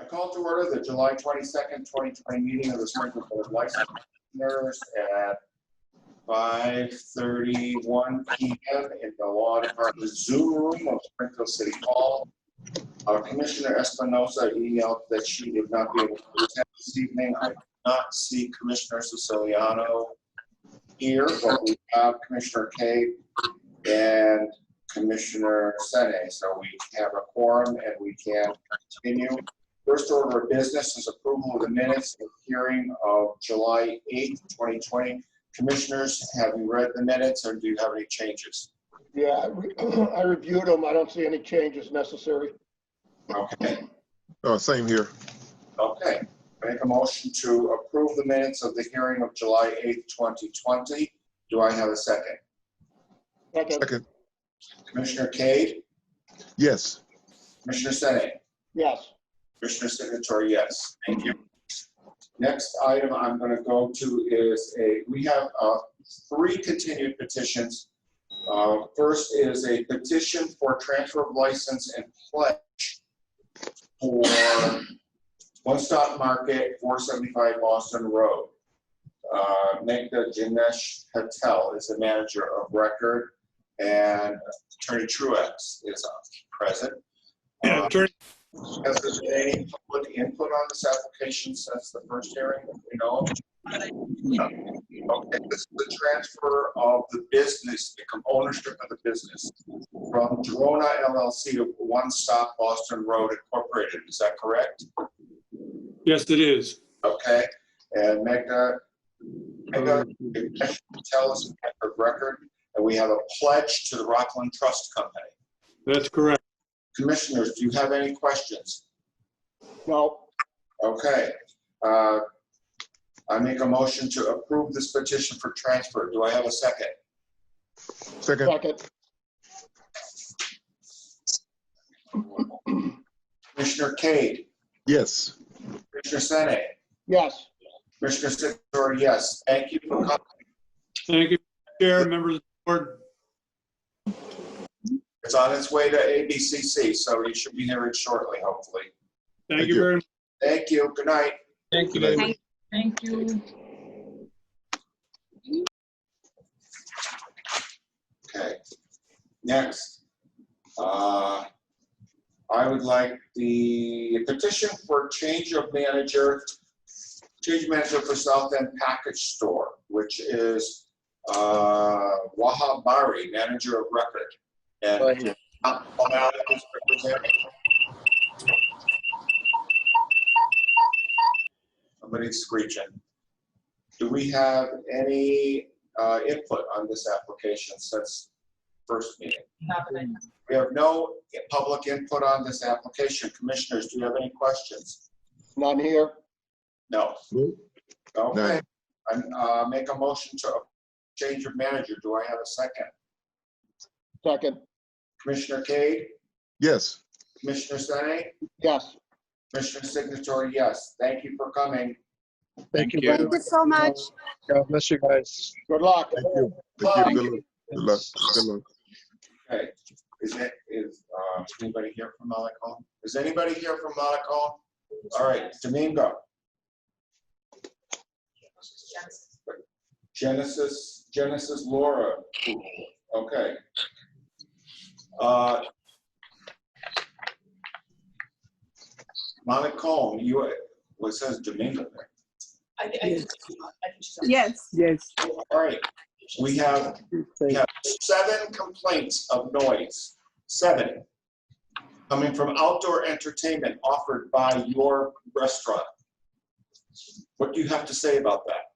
I call to order the July 22nd, 2020 meeting of the Springfield Board of License Commissioners at 5:31 p.m. in the Law Department Zoom room of Springfield City Hall. Commissioner Espinosa emailed that she would not be able to attend this evening. I do not see Commissioner Siciliano here, but we have Commissioner Cade and Commissioner Sene, so we have a quorum and we can continue. First order of business is approval of the minutes of hearing of July 8th, 2020. Commissioners, have you read the minutes or do you have any changes? Yeah, I reviewed them. I don't see any changes necessary. Okay. Same here. Okay. Make a motion to approve the minutes of the hearing of July 8th, 2020. Do I have a second? Second. Commissioner Cade? Yes. Commissioner Sene? Yes. Commissioner Signatory, yes. Thank you. Next item I'm going to go to is we have 3 continued petitions. First is a petition for transfer of license and pledge for One Stop Market, 475 Boston Road. Megha Janesh Patel is the manager of record, and Attorney Truex is present. Has there been any public input on this application since the first hearing that we know of? Okay, this is the transfer of the business, the ownership of the business from Drona LLC to One Stop Boston Road Incorporated. Is that correct? Yes, it is. Okay, and Megha tell us her record, and we have a pledge to the Rockland Trust Company. That's correct. Commissioners, do you have any questions? No. Okay. I make a motion to approve this petition for transfer. Do I have a second? Second. Second. Commissioner Cade? Yes. Commissioner Sene? Yes. Commissioner Sitor, yes. Thank you for coming. Thank you, Chair, members of the board. It's on its way to ABCC, so you should be hearing shortly, hopefully. Thank you very much. Thank you. Good night. Thank you. Thank you. Okay. Next, I would like the petition for change manager for South End Package Store, which is Wahab Bari, manager of record. And somebody's screeching. Do we have any input on this application since first meeting? We have no public input on this application. Commissioners, do you have any questions? None here. No. Okay. No. Make a motion to change of manager. Do I have a second? Second. Commissioner Cade? Yes. Commissioner Sene? Yes. Commissioner Signatory, yes. Thank you for coming. Thank you. Thank you so much. God bless you guys. Good luck. Thank you. Thank you. Good luck. Good luck. Okay. Is anybody here from Malacon? Is anybody here from Malacon? All right, Domingo. Genesis Laura. Okay. Malacon, what says Domingo there? Yes. All right. We have 7 complaints of noise. 7 coming from outdoor entertainment offered by your restaurant. What do you have to say about that?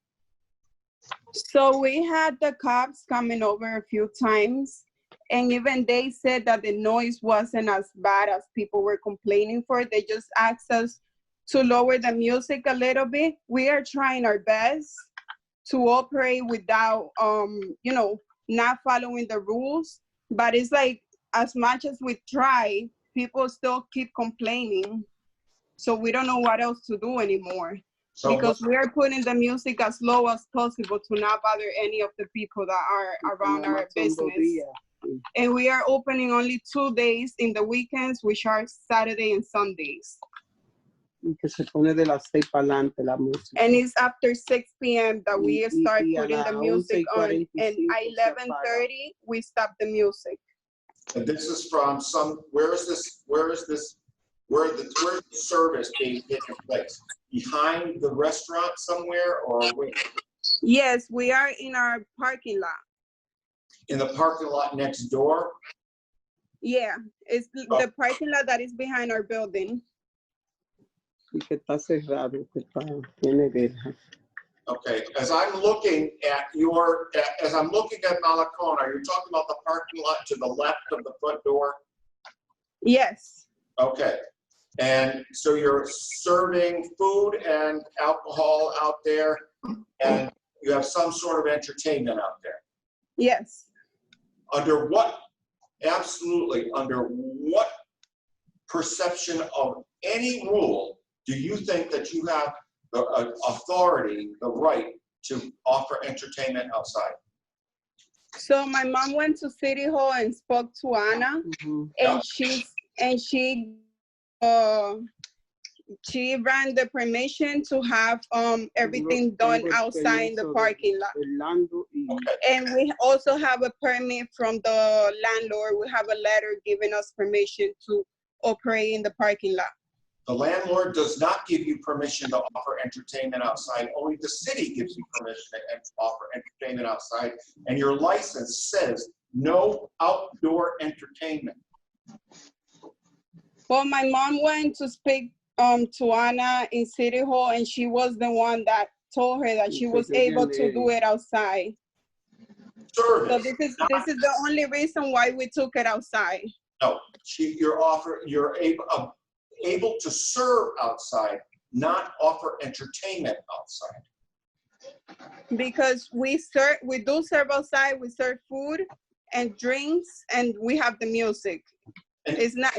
So we had the cops coming over a few times, and even they said that the noise wasn't as bad as people were complaining for. They just asked us to lower the music a little bit. We are trying our best to operate without, not following the rules. But it's like, as much as we try, people still keep complaining. So we don't know what else to do anymore. So because we are putting the music as low as possible to not bother any of the people that are around our business. And we are opening only 2 days in the weekends, which are Saturday and Sundays. Y que se pone de las 6 para adelante la música. And it's after 6 p.m. that we start Y a putting the las music on. 11:45 And at se apaga. 11:30, we stop the music. And this is from where the service being taken place? Behind the restaurant somewhere or where? Yes, we are in our parking lot. In the parking lot next door? Yeah, it's the parking lot that is behind our building. Y que está cerrado, que tiene verja. Okay, as I'm looking at Malacona, are you talking about the parking lot to the left of the front door? Yes, Okay, and so you're serving food and alcohol out there, and you have some sort of entertainment out there. yes. Under what perception of any rule do you think that you have the authority, the right to offer entertainment outside? So my mom went to City Hall and spoke to Anna, Mhm. and she ran the permission to have everything done Tengo el outside in the permiso de parking lot. Orlando y Okay, And we also have a permit from the landlord. We have a letter giving us permission to operate in the parking lot. the landlord does not give you permission to offer entertainment outside. Only the city gives you permission to offer entertainment outside, and your license says no outdoor entertainment. Well, my mom went to speak to Anna in City Hall, and she was the one that told her that she was able to do it outside. So Service. this is the only reason why we took it outside. No, you're able to serve outside, not offer entertainment outside. Because we do serve outside, we serve food and drinks, and we have the music.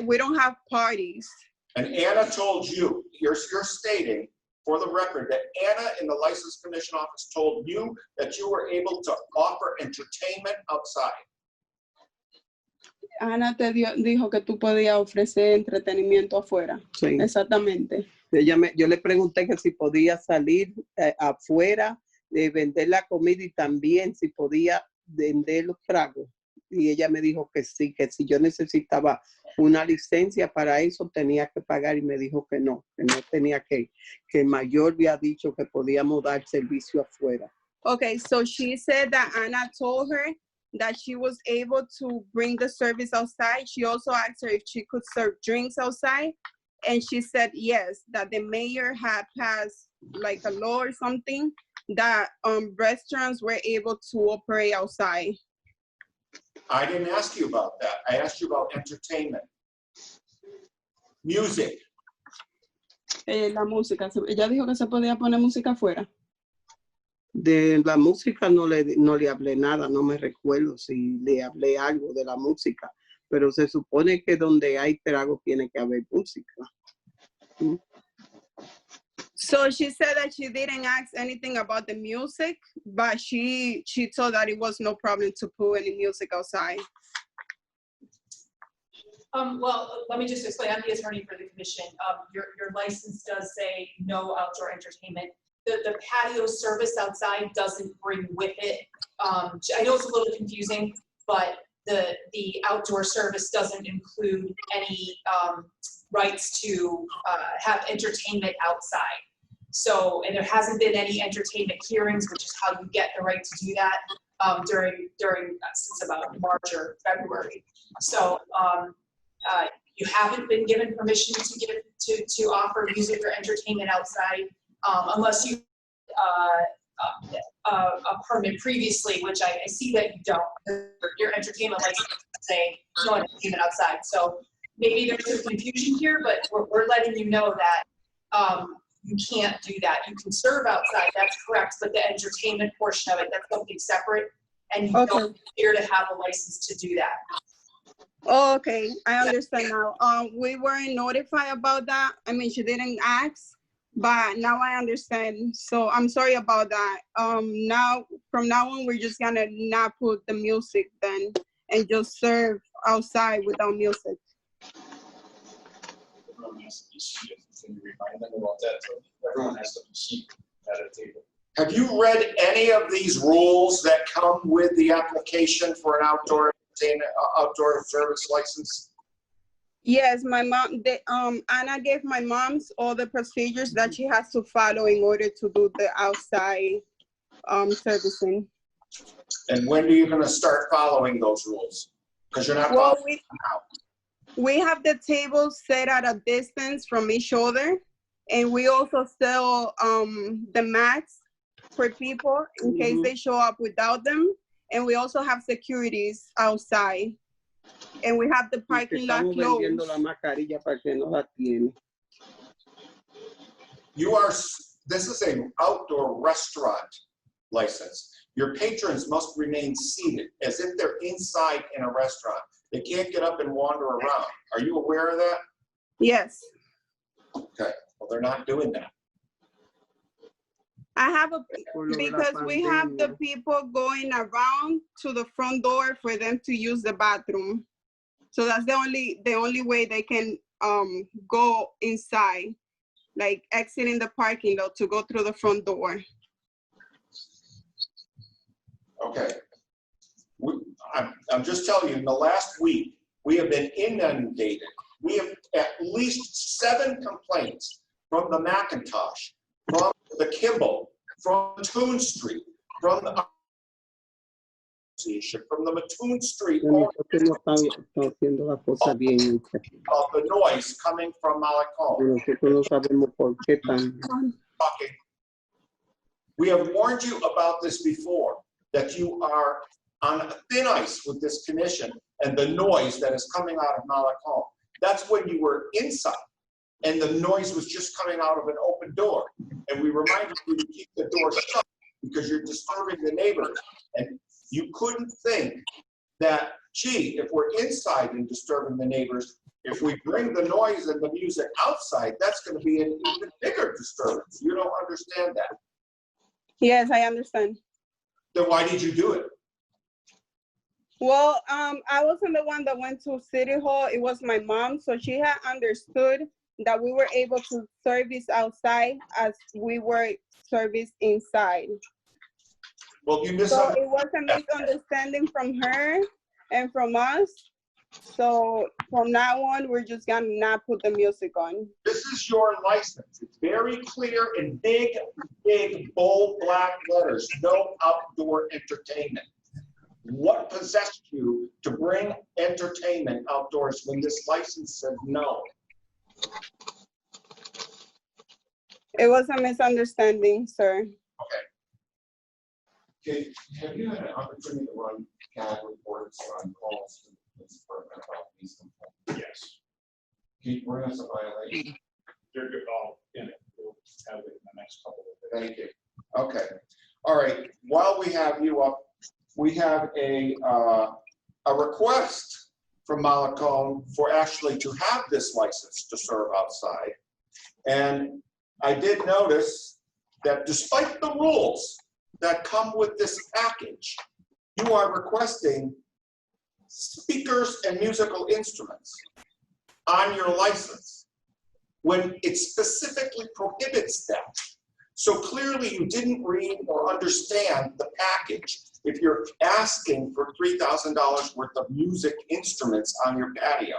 We don't have parties. And Anna told you, you're stating for the record that Anna in the License Commission office told you that you were able to offer entertainment outside. Ana dijo que tú podías ofrecer entretenimiento afuera. Sí. Exactamente. Yo le pregunté que si podía salir afuera, vender la comida y también si podía vender los tragos. Y ella me dijo que sí, que si yo necesitaba una licencia para eso tenía que pagar y me dijo que no tenía que el mayor había dicho que podíamos dar servicio afuera. Okay, so she said that Anna told her that she was able to bring the service outside. She also asked her if she could serve drinks outside. And she said yes, that the mayor had passed like a law or something that restaurants were able to operate outside. I didn't ask you about that. I asked you about entertainment. Music. La música, ella dijo que se podía poner música afuera. De la música no le hablé nada, no me recuerdo si le hablé algo de la música, pero se supone que donde hay trago tiene que haber música. So she said that she didn't ask anything about the music, but she told that it was no problem to put any music outside. Well, let me just explain. I'm the attorney for the commission. Your license does say no outdoor entertainment. The patio service outside doesn't bring with it. I know it's a little confusing, but the outdoor service doesn't include any rights to have entertainment outside. So, and there hasn't been any entertainment hearings, which is how you get the right to do that during since about March or February. So you haven't been given permission to offer music or entertainment outside unless you a permit previously, which I see that you don't. Your entertainment license say no entertainment outside. So maybe there's some confusion here, but we're letting you know that you can't do that. You can serve outside, that's correct, but the entertainment portion of it, that's something separate, and you don't appear to have a license to do that. Oh, okay, I understand now. We weren't notified about that. I mean, she didn't ask, but now I understand. So I'm sorry about that. Now, from now on, we're just gonna not put the music then and just serve outside without music. Can you remind them of that everyone has to be seated at a table. Have you read any of these rules that come with the application for an outdoor service license? Yes, my mom, Anna gave my mom's all the procedures that she has to follow in order to do the outside servicing. And when are you going to start following those rules? Because you're not Well, following them now. we have the tables set at a distance from each other, and we also sell the mats for people in case they show up without them, and we also have securities outside, and we have the parking lot Estamos vendiendo la closed. mascarilla para que no la tiene. This is an outdoor restaurant license. Your patrons must remain seated as if they're inside in a restaurant. They can't get up and wander around. Are you aware of that? Yes, Okay, well, they're not doing that. I have Por lo de la because we have the pandemia. people going around to the front door for them to use the bathroom. So that's the only way they can go inside, like exiting the parking lot to go through the front door. Okay. I'm just telling you, in the last week, we have been inundated. We have at least 7 complaints from the Macintosh, from the Kimball, from Mattoon Street, from the Mattoon Street, Nosotros no estamos haciendo las cosas bien hechas. of the noise coming from Malacón. Nosotros no sabemos por qué tan. Talking. We have warned you about this before, that you are on thin ice with this commission and the noise that is coming out of Malacón. That's when you were inside and the noise was just coming out of an open door. And we reminded you to keep the door shut because you're disturbing the neighbors. And you couldn't think that, gee, if we're inside and disturbing the neighbors, if we bring the noise and the music outside, that's going to be an even bigger disturbance. You don't understand that. Yes, I understand. Then why did you do it? Well, I wasn't the one that went to City Hall. It was my mom. So she had understood that we were able to service outside as we were serviced inside. Well, you So misunderstood. it was a misunderstanding from her and from us. So from now on, we're just gonna not put the music on. This is your license. It's very clear in big, big, bold black letters, no outdoor entertainment. What possessed you to bring entertainment outdoors when this license said no? It was a misunderstanding, sir. Okay, have you had an opportunity to run CAD reports on calls to the police department about these complaints? Yes. Can you bring us a violation? They're good. We'll have it in the next couple of days. Thank you. Okay. All right. While we have you up, we have a request from Malacón for actually to have this license to serve outside. And I did notice that despite the rules that come with this package, you are requesting speakers and musical instruments on your license when it specifically prohibits that. So clearly you didn't read or understand the package if you're asking for $3,000 worth of music instruments on your patio.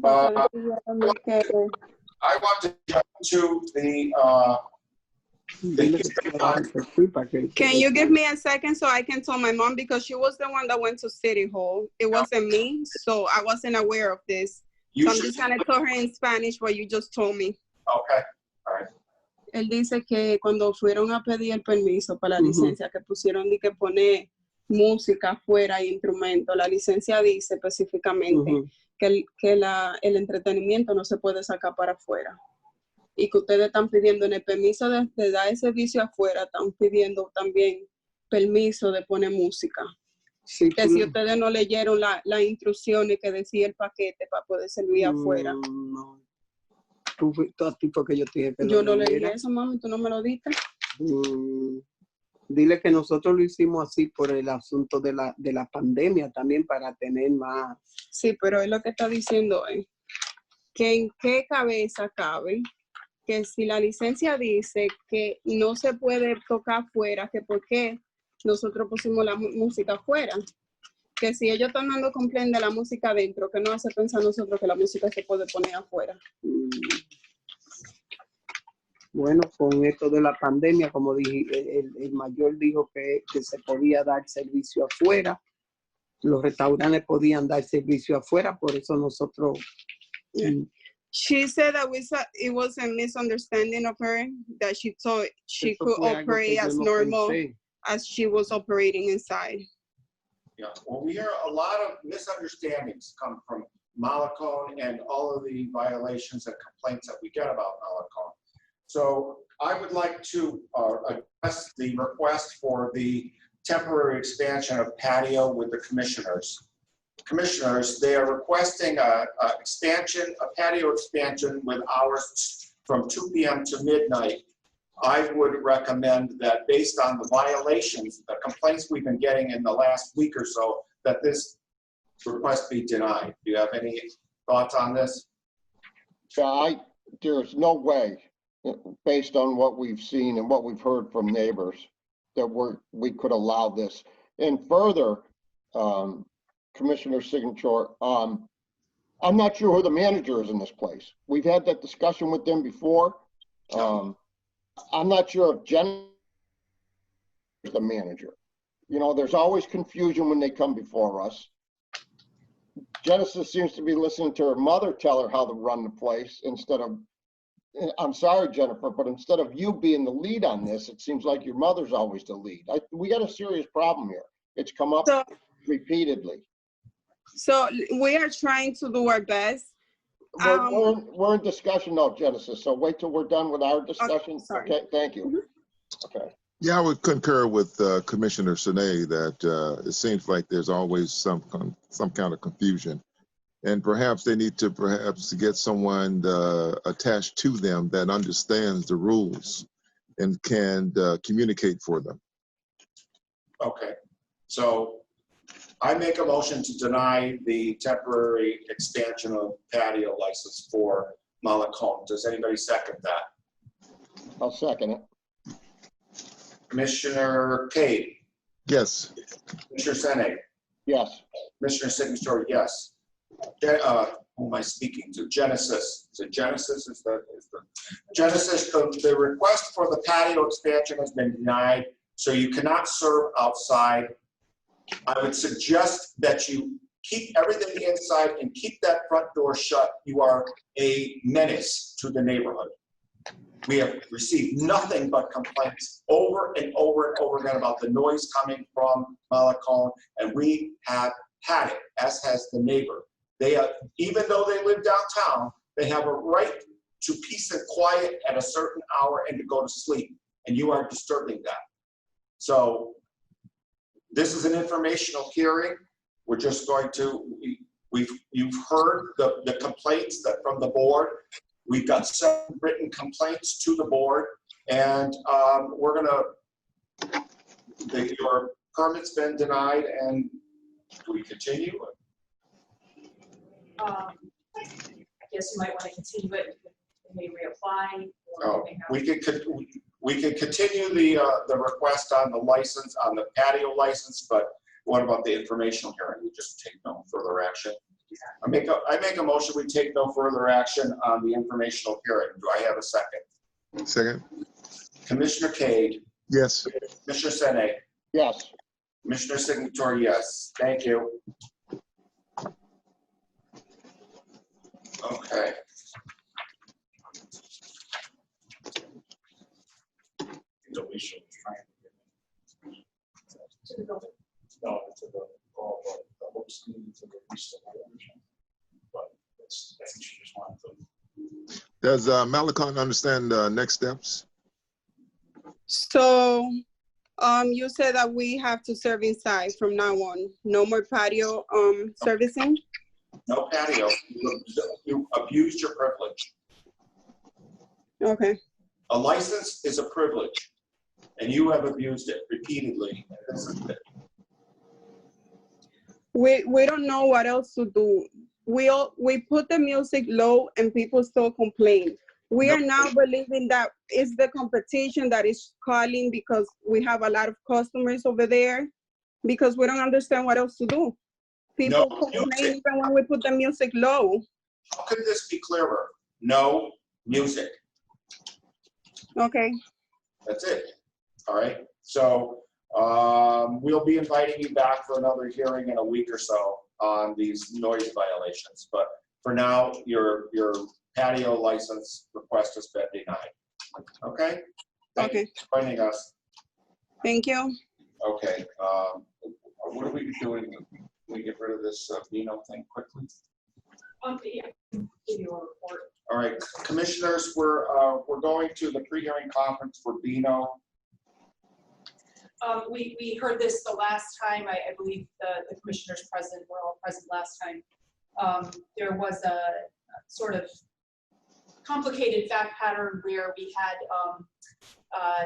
I want to jump to Can you give me a second so I can tell my mom, because she was the one that went to City Hall. It wasn't me, so I wasn't aware of this. So I'm just gonna tell her in Spanish what you just told me. Okay, all right. Él dice que cuando fueron a pedir el permiso para la licencia, que pusieron de que pone música afuera y instrumento, la licencia dice específicamente que el entretenimiento no se puede sacar para afuera. Y que ustedes están pidiendo en el permiso de dar el servicio afuera, están pidiendo también permiso de poner música. Sí, Que si ustedes no leyeron las instrucciones que decía el paquete para poder servir afuera. No. Tú a ti porque yo te dije que Yo lo no leí leyera. eso, mami, tú no me lo diste. Dile que nosotros lo hicimos así por el asunto de la pandemia también, para tener más. Sí, pero es lo que está diciendo, que en qué cabeza cabe que si la licencia dice que no se puede tocar afuera, que por qué nosotros pusimos la música afuera, que si ellos están dando complaint de la música adentro, que no hace pensar nosotros que la música se puede poner afuera. Bueno, con esto de la pandemia, como dije, el mayor dijo que se podía dar servicio afuera, los restaurantes podían dar servicio afuera, por eso nosotros... She said that it was a misunderstanding of her, that she thought she Eso could fue algo que operate yo as no normal pensé. as she was operating inside. Yeah, well, we hear a lot of misunderstandings come from Malacone and all of the violations and complaints that we get about Malacone. So I would like to address the request for the temporary expansion of patio with the commissioners. Commissioners, they are requesting a patio expansion with hours from 2 p.m. to midnight. I would recommend that based on the violations, the complaints we've been getting in the last week or so, that this request be denied. Do you have any thoughts on this? Yeah, there's no way, based on what we've seen and what we've heard from neighbors, that we could allow this. And further, Commissioner Signature, I'm not sure who the manager is in this place. We've had that discussion with them before. I'm not sure if Jen is the manager. You know, there's always confusion when they come before us. Genesis seems to be listening to her mother tell her how to run the place instead of, I'm sorry, Jennifer, but instead of you being the lead on this, it seems like your mother's always the lead. We got a serious problem here. It's come up repeatedly. So we are trying to do our best. We're in discussion now, Genesis, so wait till we're done with our discussion. Okay, thank you. Okay. Yeah, I would concur with Commissioner Sine that it seems like there's always some kind of confusion. And perhaps they need to get someone attached to them that understands the rules and can communicate for them. Okay, so I make a motion to deny the temporary expansion of patio license for Malacone. Does anybody second that? I'll second it. Commissioner Cade? Yes. Commissioner Sene? Yes. Commissioner Signature, yes. Who am I speaking to? Genesis. Is it Genesis? Genesis, the request for the patio expansion has been denied, so you cannot serve outside. I would suggest that you keep everything inside and keep that front door shut. You are a menace to the neighborhood. We have received nothing but complaints over and over and over again about the noise coming from Malacone, and we have had it, as has the neighbor. They have, even though they live downtown, they have a right to peace and quiet at a certain hour and to go to sleep, and you are disturbing that. So this is an informational hearing. We're just going to, you've heard the complaints that from the board. We've got 7 written complaints to the board, and we're gonna, your permit's been denied, and do we continue? I guess you might want to continue it, and maybe reapply. Oh, we can continue the request on the license, on the patio license, but what about the informational hearing? We just take no further action. I make a motion, we take no further action on the informational hearing. Do I have a second? Second. Commissioner Cade? Yes. Commissioner Sene? Yes. Commissioner Signature, yes. Thank you. Okay. Deletion. To the building. No, to the hopes to release the resolution. But I think she just wanted to. Does Malacone understand next steps? So you said that we have to serve inside from now on. No more patio servicing? No patio. You abused your privilege. Okay. A license is a privilege, and you have abused it repeatedly. We don't know what else to do. we put the music low and people still complain. We are now believing that it's the competition that is calling because we have a lot of customers over there because we don't understand what else to do. People No complain music. even when we put the music low. How could this be clearer? No music. Okay, That's it. All right. So we'll be inviting you back for another hearing in a week or so on these noise violations. But for now, your patio license request has been denied. Okay? Thank you okay. for joining us. Thank you. Okay. What are we doing? Can we get rid of this Vino thing quickly? Yeah, give you a report. All right, commissioners, we're going to the pre-hearing conference for Vino. We heard this the last time, I believe the commissioners present were all present last time. There was a sort of complicated fact pattern where we had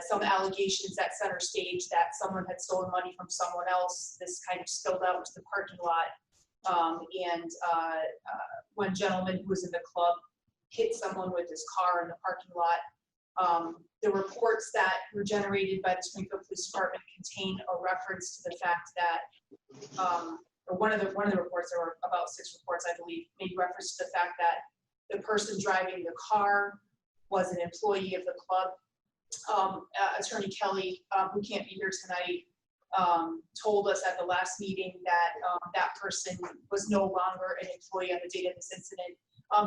some allegations at center stage that someone had stolen money from someone else. This kind of spilled out into the parking lot. One gentleman who was in the club hit someone with his car in the parking lot. The reports that were generated by the Springfield Police Department contain a reference to the fact that, or one of the reports, there were about 6 reports, I believe, made reference to the fact that the person driving the car was an employee of the club. Attorney Kelly, who can't be here tonight, told us at the last meeting that that person was no longer an employee on the date of this incident.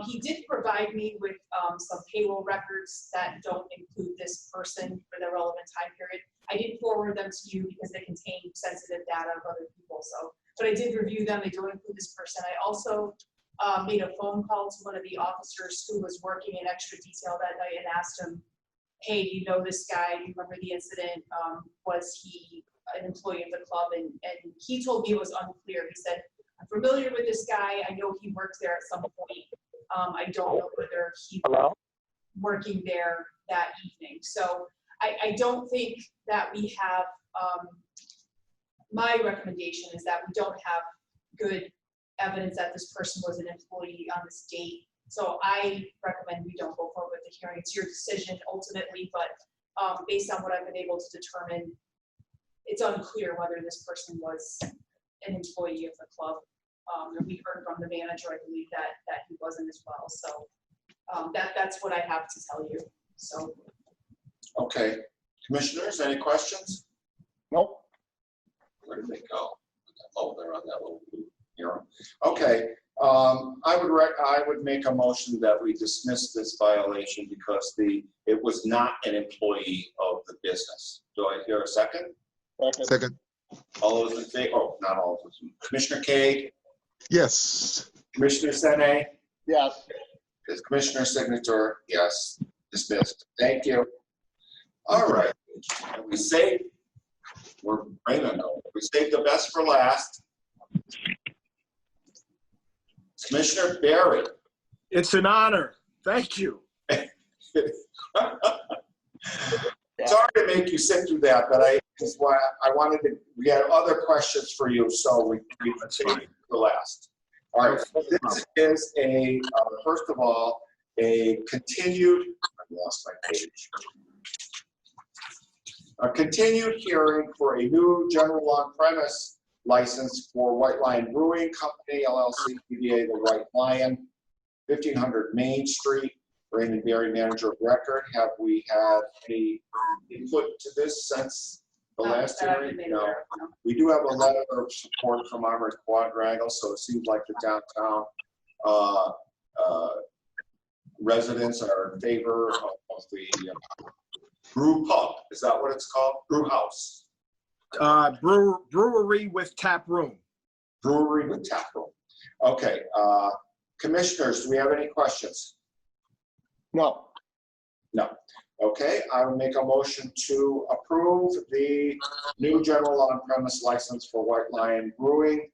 He did provide me with some payroll records that don't include this person for the relevant time period. I did forward them to you because they contain sensitive data of other people. So, but I did review them. They don't include this person. I also made a phone call to one of the officers who was working in extra detail that night and asked him, hey, do you know this guy? Do you remember the incident? Was he an employee of the club? And he told me it was unclear. He said, I'm familiar with this guy. I know he worked there at some point. I don't know whether he was working there that evening. So I don't think that we have, my recommendation is that we don't have good evidence that this person was an employee on this date. So I recommend we don't go forward with the hearing. It's your decision ultimately, but based on what I've been able to determine, it's unclear whether this person was an employee of the club. And we heard from the manager, I believe, that he wasn't as well. So that's what I have to tell you. So. Okay, commissioners, any questions? Nope. Where did they go? Oh, they're on that little arrow. Okay, I would make a motion that we dismiss this violation because it was not an employee of the business. Do I hear a second? Second. All those in favor? Oh, not all of them. Commissioner Kay, Yes. Commissioner Sene, Yes. is Commissioner Signature? Yes, dismissed. Thank you. All right, and we saved. We're Raymond. We saved the best for last. Commissioner Barry. It's an honor. Thank you. Sorry to make you sit through that, but that's why I wanted to. We had other questions for you, so we saved it for last. All right, this is a first of all a continued. I lost my page. A continued hearing for a new general on-premise license for White Lion Brewing Company, LLC, DBA The White Lion, 1500 Main Street. Raymond Berry, manager of record. Have we had any input to this since the last hearing? No. We do have a letter of support from Armored Quadrangle, so it seems like the downtown residents are in favor of the brew pub. Is that what it's called? Brew house. Brewery with tap room. Brewery with tap room. Okay. Commissioners, do we have any questions? No. No. Okay, I would make a motion to approve the new general on-premise license for White Lion Brewing.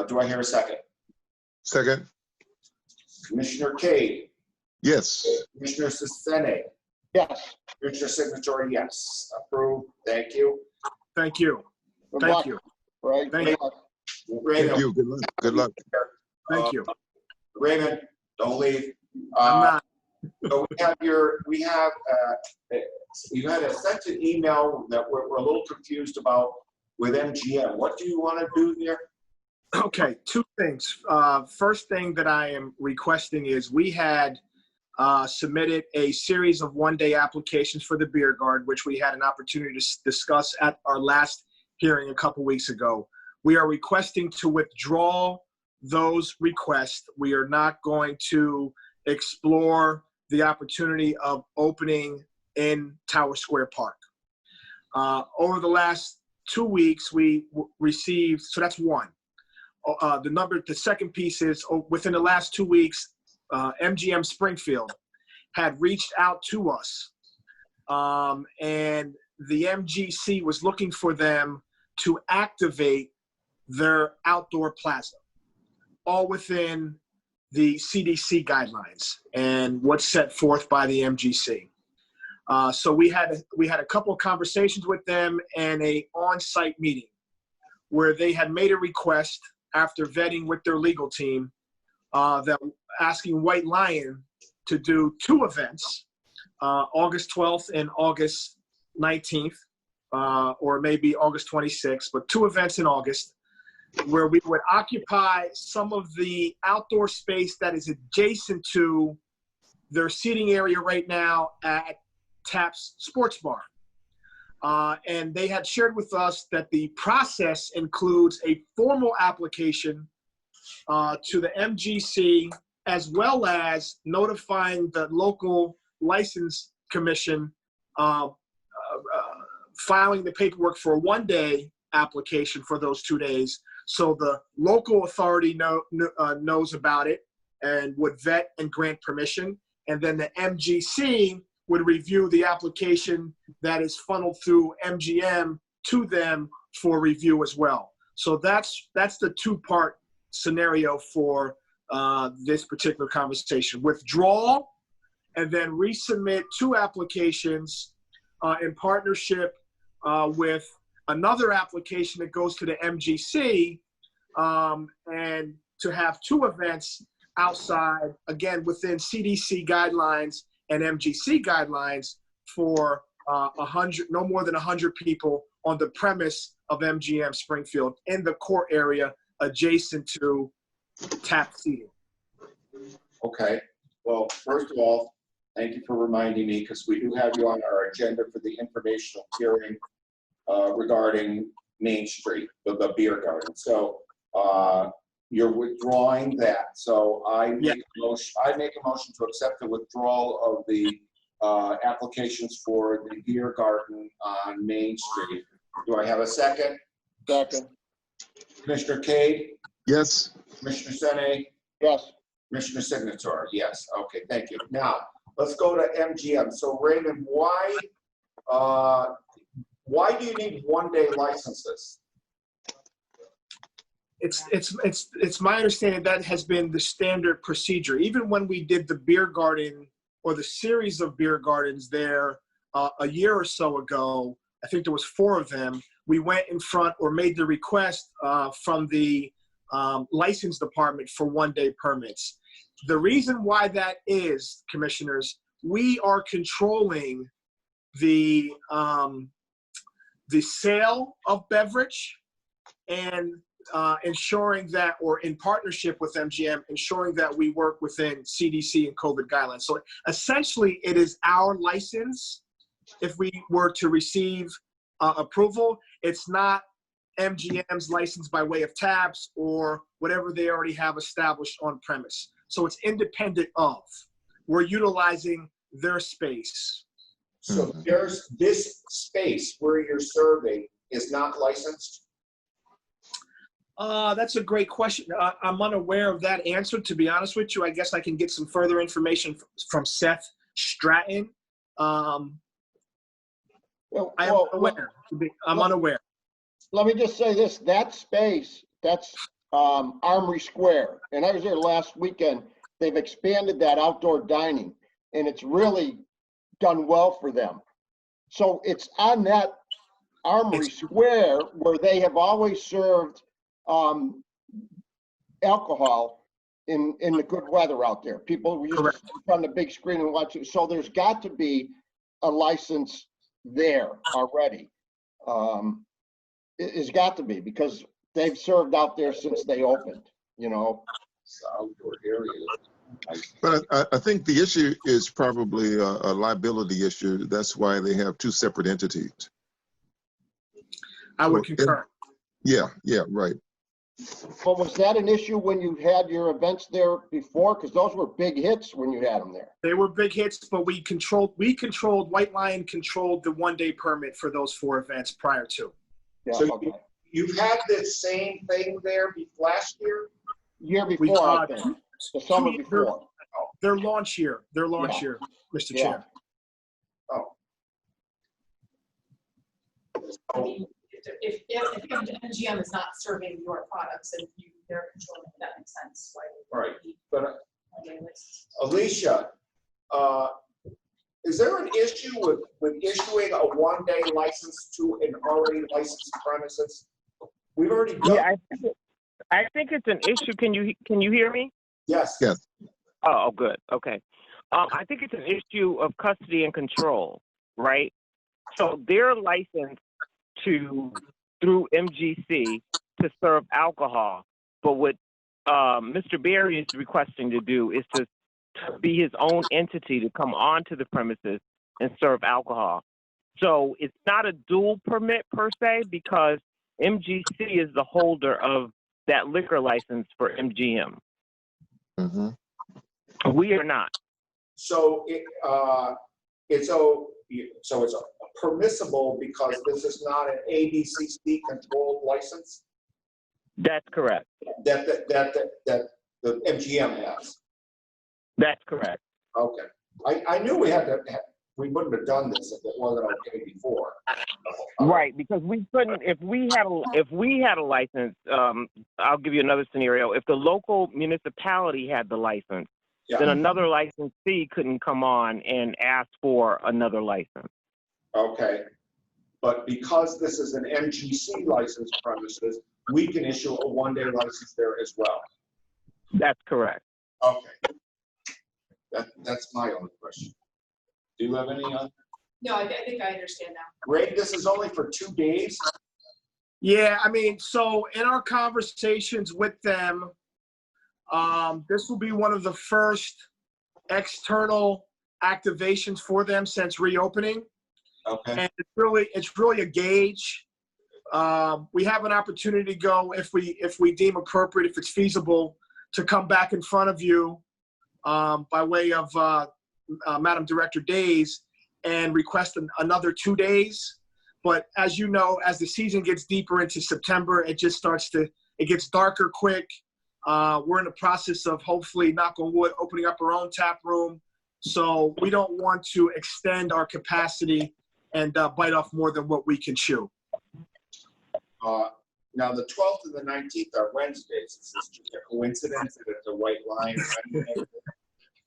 Do I hear a second? Second. Commissioner Cade, Yes. Commissioner Sene, Yes. Commissioner Signature, yes. Approved. Thank you. Thank you. Good Thank luck. you. Right. Thank Good luck. Great. Thank you. Good luck. Good luck. Thank you. Raymond, don't leave. I'm not. So you had sent an email that we're a little confused about with MGM. What do you want to do there? Okay, two things. First thing that I am requesting is we had submitted a series of one-day applications for the beer garden, which we had an opportunity to discuss at our last hearing a couple weeks ago. We are requesting to withdraw those requests. We are not going to explore the opportunity of opening in Tower Square Park. Over the last 2 weeks, we received, so that's one. The second piece is within the last 2 weeks, MGM Springfield had reached out to us, and the MGC was looking for them to activate their outdoor plaza, all within the CDC guidelines and what's set forth by the MGC. So we had a couple of conversations with them and a on-site meeting where they had made a request after vetting with their legal team that asking White Lion to do 2 events, August 12th and August 19th, or maybe August 26th, but 2 events in August, where we would occupy some of the outdoor space that is adjacent to their seating area right now at Taps Sports Bar. And they had shared with us that the process includes a formal application to the MGC, as well as notifying the local license commission, filing the paperwork for a 1-day application for those 2 days. So the local authority knows about it and would vet and grant permission. And then the MGC would review the application that is funneled through MGM to them for review as well. So that's the 2-part scenario for this particular conversation. Withdrawal, and then resubmit 2 applications in partnership with another application that goes to the MGC, and to have 2 events outside, again, within CDC guidelines and MGC guidelines for 100, no more than 100 people on the premise of MGM Springfield in the core area adjacent to tap seating. Okay. Well, first of all, thank you for reminding me, because we do have you on our agenda for the informational hearing regarding Main Street, the beer garden. So you're withdrawing that. So I make a motion to accept the withdrawal of the applications for the beer garden on Main Street. Do I have a second? Second. Commissioner Cade? Yes. Commissioner Sene? Yes. Commissioner Signator? Yes. Okay, thank you. Now, let's go to MGM. So Raymond, why do you need 1-day licenses? It's my understanding that has been the standard procedure. Even when we did the beer garden or the series of beer gardens there a year or so ago, I think there was 4 of them, we went in front or made the request from the license department for 1-day permits. The reason why that is, commissioners, we are controlling the sale of beverage and ensuring that, or in partnership with MGM, ensuring that we work within CDC and COVID guidelines. So essentially, it is our license. If we were to receive approval, it's not MGM's license by way of taps or whatever they already have established on premise. So it's independent of. We're utilizing their space. So there's this space where you're serving is not licensed? That's a great question. I'm unaware of that answer, to be honest with you. I guess I can get some further information from Seth Stratton. I'm unaware. Let me just say this, that space, that's Armory Square. And I was there last weekend. They've expanded that outdoor dining, and it's really done well for them. So it's on that Armory Square where they have always served alcohol in the good weather out there. People used to Correct. sit on the big screen and watch it. So there's got to be a license there already. It's got to be, because they've served out there since they opened, you know. It's the outdoor area. But I think the issue is probably a liability issue. That's why they have two separate entities. I would So, concur. Yeah, right. But was that an issue when you had your events there before? Because those were big hits when you had them there. They were big hits, but White Lion controlled the one-day permit for those 4 events prior to. Yeah, So okay. you've had this same thing there last year? Year before, I think. The summer 2 years- before. Their launch year, Yeah. Mr. Yeah. Chair. Oh. I mean, if MGM is not serving your products and they're controlling it, that makes sense. Why would Right. we But be on lists? Alicia, is there an issue with issuing a one-day license to an already licensed premises? We've already done. Yeah, I think it's an issue. Can you hear me? Yes. Yes. Oh, good. Okay. I think it's an issue of custody and control, right? So they're licensed through MGC to serve alcohol, but what Mr. Berry is requesting to do is to be his own entity to come onto the premises and serve alcohol. So it's not a dual permit per se, because MGC is the holder of that liquor license for MGM. Mm-hmm. We are not. So it's permissible because this is not an ABCC controlled license That's correct. that the MGM has. That's correct. Okay. I knew we wouldn't have done this if it wasn't okay before. Right, because we couldn't. If we had a license, I'll give you another scenario. If the local municipality had the license, then Yeah. another licensee couldn't come on and ask for another license. Okay. But because this is an MGC licensed premises, we can issue a one-day license there as well. That's correct. Okay. That's my only question. Do you have any other? No, I think I understand now. Ray, this is only for 2 days? Yeah, I mean, so in our conversations with them, this will be one of the first external activations for them since reopening. Okay. And it's really a gauge. We have an opportunity to go if we deem appropriate, if it's feasible, to come back in front of you by way of Madam Director Days and request another 2 days. But as you know, as the season gets deeper into September, it gets darker quick. We're in the process of, hopefully, knock on wood, opening up our own tap room. So we don't want to extend our capacity and bite off more than what we can chew. Now, the 12th and the 19th are Wednesdays. Is this just a coincidence that it's a White Line?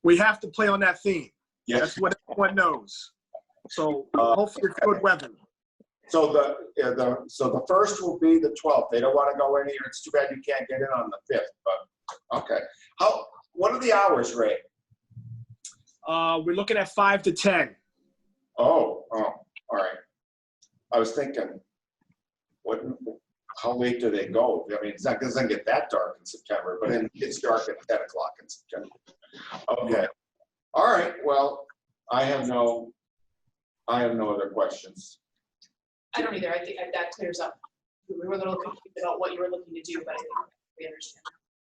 We have to play on that theme. Yes. That's what everyone knows. So hopefully it's good weather. So the first will be the 12th. They don't want to go in here. It's too bad you can't get in on the 5th, but okay. What are the hours, Ray? We're looking at 5 to 10. Oh, all right. I was thinking, how late do they go? I mean, it doesn't get that dark in September, but then it's dark at 10 o'clock in September. Okay. All right. Well, I have no other questions. I don't either. I think that clears up. We were a little confused about what you were looking to do, but I think we understand.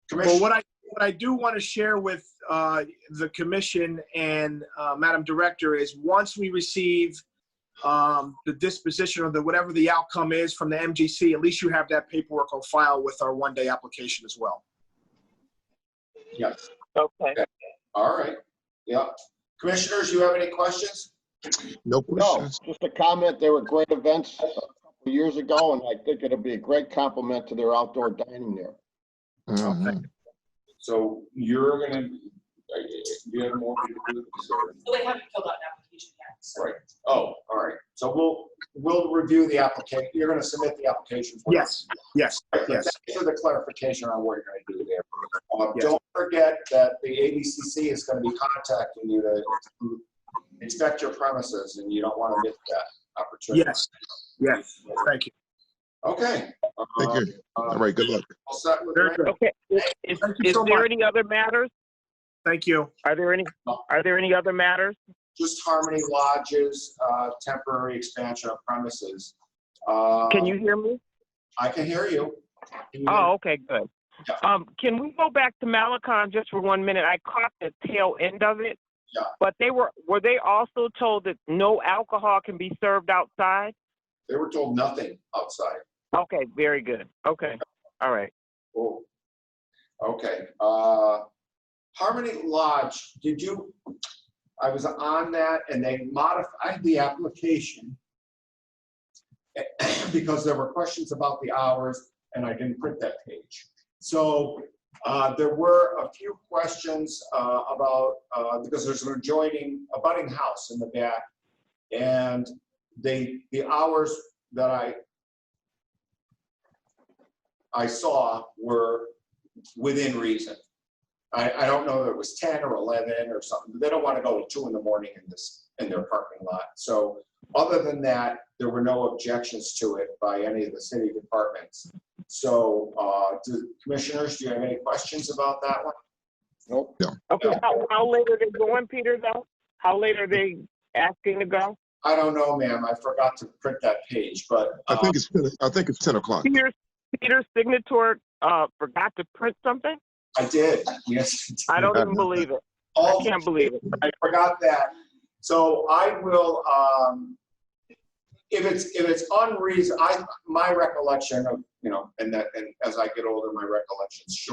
Commissioner, Well, what I do want to share with the commission and Madam Director is, once we receive the disposition or whatever the outcome is from the MGC, at least you have that paperwork on file with our one-day application as well. yes. Okay. All right. Yeah. Commissioners, you have any questions? No No, questions. just a comment. They were great events a couple of years ago, and I think it'll be a great compliment to their outdoor dining there. Mhm. So you're gonna, do you have more to do? So they haven't filled out an application yet. So. Right. Oh, all right. So we'll review the application. You're gonna submit the application for Yes. Thanks for the clarification on what you're gonna do there. Yes. Don't forget that the ABCC is going to be contacting you to inspect your premises, and you don't want to miss that opportunity. Yes, thank you. Okay. Thank you. All right, good luck. All set with Very Ray? good. Okay, Thank you is so there much. any other matters? Thank you. Are there any other matters? Just Harmony Lodge's temporary expansion of premises. Can you hear me? I can hear you. Can you hear Oh, okay, good. Yeah. Can we go back to Malecon just for 1 minute? I caught the tail end of it. Yeah. But were they also told that no alcohol can be served outside? They were told nothing outside. Okay, very good. Okay, all right. Oh, okay. Harmony Lodge, I was on that and they modified the application because there were questions about the hours and I didn't print that page. So there were a few questions about, because there's an abutting house in the back, and the hours that I saw were within reason. I don't know if it was 10 or 11 or something. They don't want to go till 2 in the morning in their parking lot. So other than that, there were no objections to it by any of the city departments. So commissioners, do you have any questions about that one? Nope. Okay, how late are they going, Peter, though? How late are they asking to go? I don't know, ma'am. I forgot to print that page, but I think it's 10 o'clock. Peter's signature forgot to print something? I did. Yes. I don't even believe it. Oh, I can't believe it. I forgot that. So I will, if it's unreasonable, my recollection of, and as I get older, my recollection's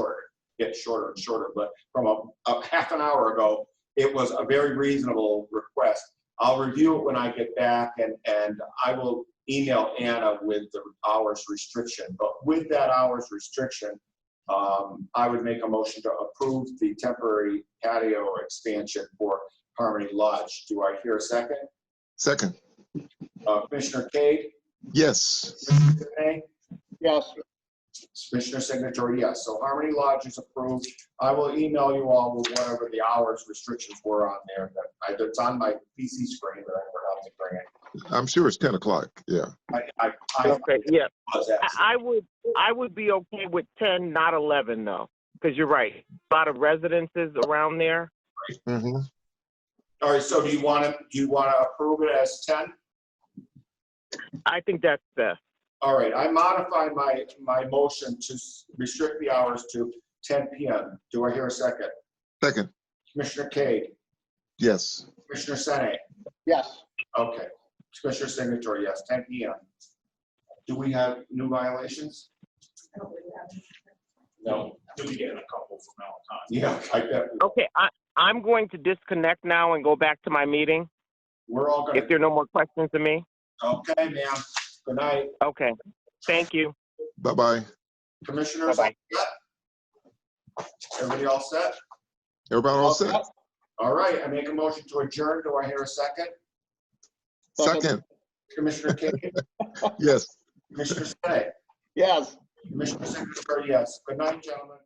get shorter and shorter, but from a half an hour ago, it was a very reasonable request. I'll review it when I get back and I will email Anna with the hours restriction, but with that hours restriction, I would make a motion to approve the temporary patio expansion for Harmony Lodge. Do I hear a second? Second. Commissioner Cade? Yes. Commissioner Tanay? Yes. Commissioner Signature, yes. So Harmony Lodge is approved. I will email you all with whatever the hours restrictions were on there. It's on my PC screen, but I forgot to bring it. I'm sure it's 10 o'clock. Yeah. Okay, yeah. I would be okay with 10, not 11, though, because you're right. A lot of residences around there. Mm-hmm. All right. So do you want to approve it as 10? I think that's best. All right. I modify my motion to restrict the hours to 10 p.m. Do I hear a second? Second. Commissioner Cade? Yes. Commissioner Sene? Yes. Okay. Commissioner Signature, yes, 10 p.m. Do we have new violations? No. You'll be getting a couple from Malecon. Yeah, I bet. Okay, I'm going to disconnect now and go back to my meeting. We're all going If there are no more questions to me. Okay, ma'am. Good night. Okay, thank you. Bye-bye. Commissioners, Bye-bye. everybody all set? Everybody all set? All right, I make a motion to adjourn. Do I hear a second? Second. Commissioner Cade? Yes. Commissioner Sene? Yes. Commissioner Signature, yes. Good night, gentlemen.